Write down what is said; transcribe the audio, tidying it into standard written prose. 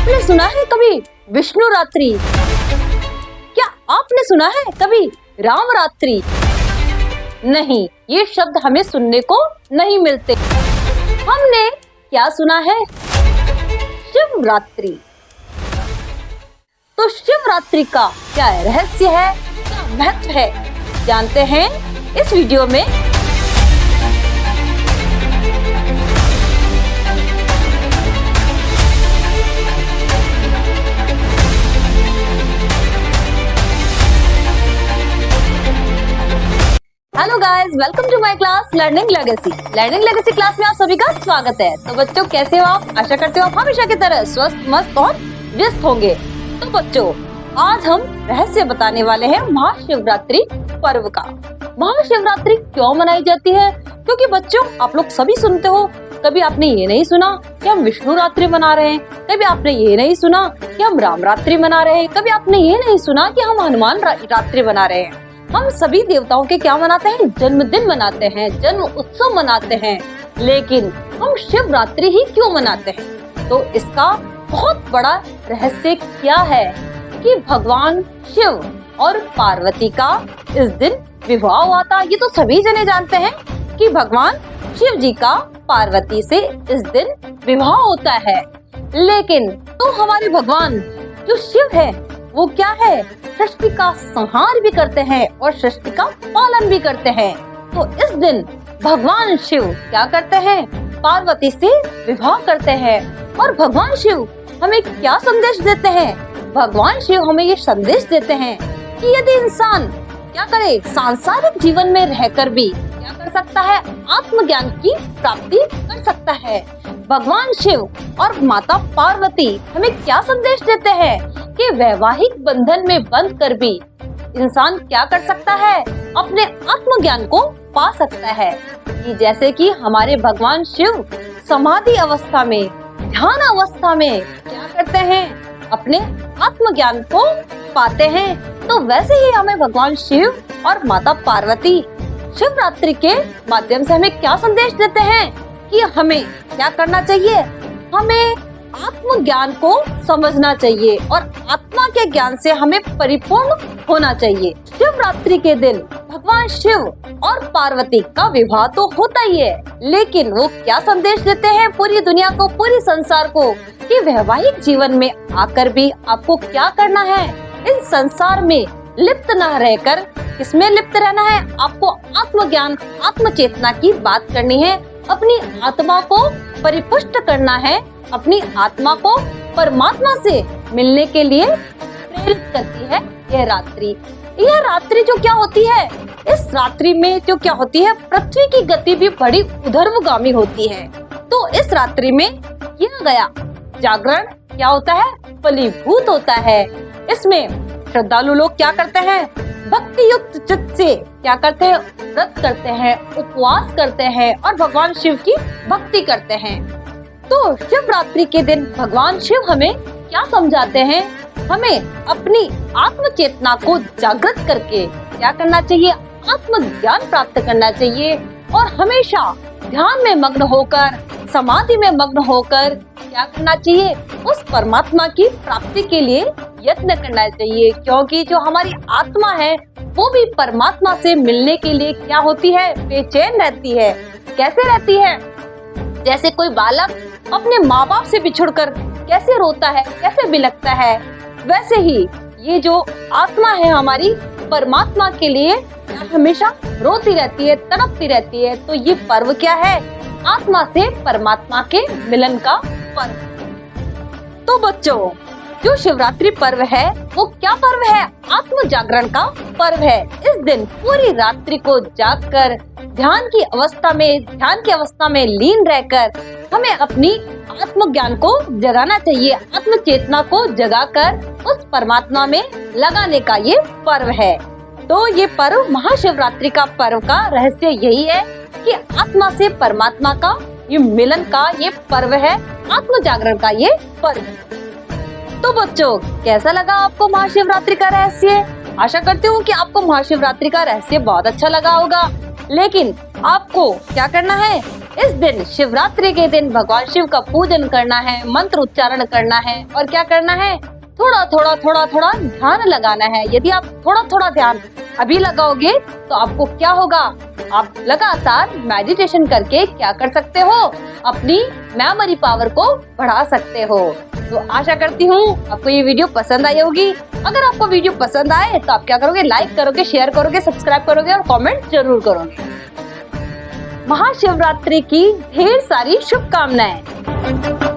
आपने सुना है कभी विष्णु रात्रि? क्या आपने सुना है कभी राम रात्रि? नहीं, ये शब्द हमें सुनने को नहीं मिलते। हमने क्या सुना है? शिवरात्रि। तो शिवरात्रि का क्या रहस्य है, क्या महत्व है, जानते हैं इस वीडियो में। Hello guys, welcome to my class Learning Legacy. Learning Legacy class में आप सभी का स्वागत है। तो बच्चों, कैसे हो आप? आशा करते हो आप हमेशा की तरह स्वस्थ, मस्त और व्यस्त होंगे। तो बच्चों, आज हम रहस्य बताने वाले हैं महाशिवरात्रि पर्व का। महाशिवरात्रि क्यों मनाई जाती है? क्योंकि बच्चों, आप लोग सभी सुनते हो, कभी आपने ये नहीं सुना कि हम विष्णु रात्रि मना रहे हैं, कभी आपने ये नहीं सुना कि हम राम रात्रि मना रहे हैं, कभी आपने ये नहीं सुना कि हम हनुमान रात्रि मना रहे हैं। हम सभी देवताओं के क्या मनाते हैं? जन्मदिन मनाते हैं, जन्म उत्सव मनाते हैं। लेकिन हम शिवरात्रि ही क्यों मनाते हैं? तो इसका बहुत बड़ा रहस्य क्या है कि भगवान शिव और पार्वती का इस दिन विवाह हुआ था। ये तो सभी जने जानते हैं कि भगवान शिव जी का पार्वती से इस दिन विवाह होता है। लेकिन तो हमारे भगवान जो शिव है वो क्या है? सृष्टि का संहार भी करते हैं और सृष्टि का पालन भी करते हैं। तो इस दिन भगवान शिव क्या करते हैं? पार्वती से विवाह करते हैं। और भगवान शिव हमें क्या संदेश देते हैं? भगवान शिव हमें ये संदेश देते हैं कि यदि इंसान क्या करे, सांसारिक जीवन में रहकर भी क्या कर सकता है? आत्मज्ञान की प्राप्ति कर सकता है। भगवान शिव और माता पार्वती हमें क्या संदेश देते हैं कि वैवाहिक बंधन में बंध कर भी इंसान क्या कर सकता है? अपने आत्मज्ञान को पा सकता है। कि जैसे कि हमारे भगवान शिव समाधि अवस्था में, ध्यान अवस्था में क्या करते हैं? अपने आत्मज्ञान को पाते हैं। तो वैसे ही हमें भगवान शिव और माता पार्वती शिवरात्रि के माध्यम से हमें क्या संदेश देते हैं कि हमें क्या करना चाहिए? हमें आत्मज्ञान को समझना चाहिए और आत्मा के ज्ञान से हमें परिपूर्ण होना चाहिए। शिवरात्रि के दिन भगवान शिव और पार्वती का विवाह तो होता ही है, लेकिन वो क्या संदेश देते हैं पूरी दुनिया को, पूरी संसार को, कि वैवाहिक जीवन में आकर भी आपको क्या करना है? इस संसार में लिप्त न रहकर किसमें लिप्त रहना है? आपको आत्मज्ञान, आत्मचेतना की बात करनी है। अपनी आत्मा को परिपुष्ट करना है। अपनी आत्मा को परमात्मा से मिलने के लिए प्रेरित करती है यह रात्रि। यह रात्रि जो क्या होती है, इस रात्रि में जो क्या होती है, पृथ्वी की गति भी बड़ी ऊर्ध्वगामी होती है। तो इस रात्रि में किया गया जागरण क्या होता है? फलीभूत होता है। इसमें श्रद्धालु लोग क्या करते हैं? भक्ति युक्त चित्त से क्या करते हैं? व्रत करते हैं, उपवास करते हैं और भगवान शिव की भक्ति करते हैं। तो शिवरात्रि के दिन भगवान शिव हमें क्या समझाते हैं? हमें अपनी आत्म चेतना को जागृत करके क्या करना चाहिए? आत्मज्ञान प्राप्त करना चाहिए और हमेशा ध्यान में मग्न होकर, समाधि में मग्न होकर क्या करना चाहिए? उस परमात्मा की प्राप्ति के लिए यत्न करना चाहिए। क्योंकि जो हमारी आत्मा है वो भी परमात्मा से मिलने के लिए क्या होती है? बेचैन रहती है। कैसे रहती है? जैसे कोई बालक अपने माँ बाप से बिछुड़कर कैसे रोता है, कैसे बिलखता है, वैसे ही ये जो आत्मा है हमारी परमात्मा के लिए हमेशा रोती रहती है, तड़पती रहती है। तो ये पर्व क्या है? आत्मा से परमात्मा के मिलन का पर्व। तो बच्चों, जो शिवरात्रि पर्व है वो क्या पर्व है? आत्म जागरण का पर्व है। इस दिन पूरी रात्रि को जागकर ध्यान की अवस्था में लीन रहकर हमें अपनी आत्मज्ञान को जगाना चाहिए। आत्म चेतना को जगाकर उस परमात्मा में लगाने का ये पर्व है। तो ये पर्व, महाशिवरात्रि का पर्व का रहस्य यही है कि आत्मा से परमात्मा का ये मिलन का ये पर्व है, आत्म जागरण का ये पर्व। तो बच्चों, कैसा लगा आपको महाशिवरात्रि का रहस्य? आशा करती हूँ कि आपको महाशिवरात्रि का रहस्य बहुत अच्छा लगा होगा। लेकिन आपको क्या करना है? इस दिन शिवरात्रि के दिन भगवान शिव का पूजन करना है, मंत्र उच्चारण करना है और क्या करना है, थोड़ा थोड़ा ध्यान लगाना है। यदि आप थोड़ा थोड़ा ध्यान अभी लगाओगे तो आपको क्या होगा, आप लगातार मेडिटेशन करके क्या कर सकते हो, अपनी मेमोरी पावर को बढ़ा सकते हो। तो आशा करती हूँ आपको ये वीडियो पसंद आई होगी। अगर आपको वीडियो पसंद आए तो आप क्या करोगे, लाइक करोगे, शेयर करोगे, सब्सक्राइब करोगे और कमेंट जरूर करोगे। महाशिवरात्रि की ढेर सारी शुभकामनाएं।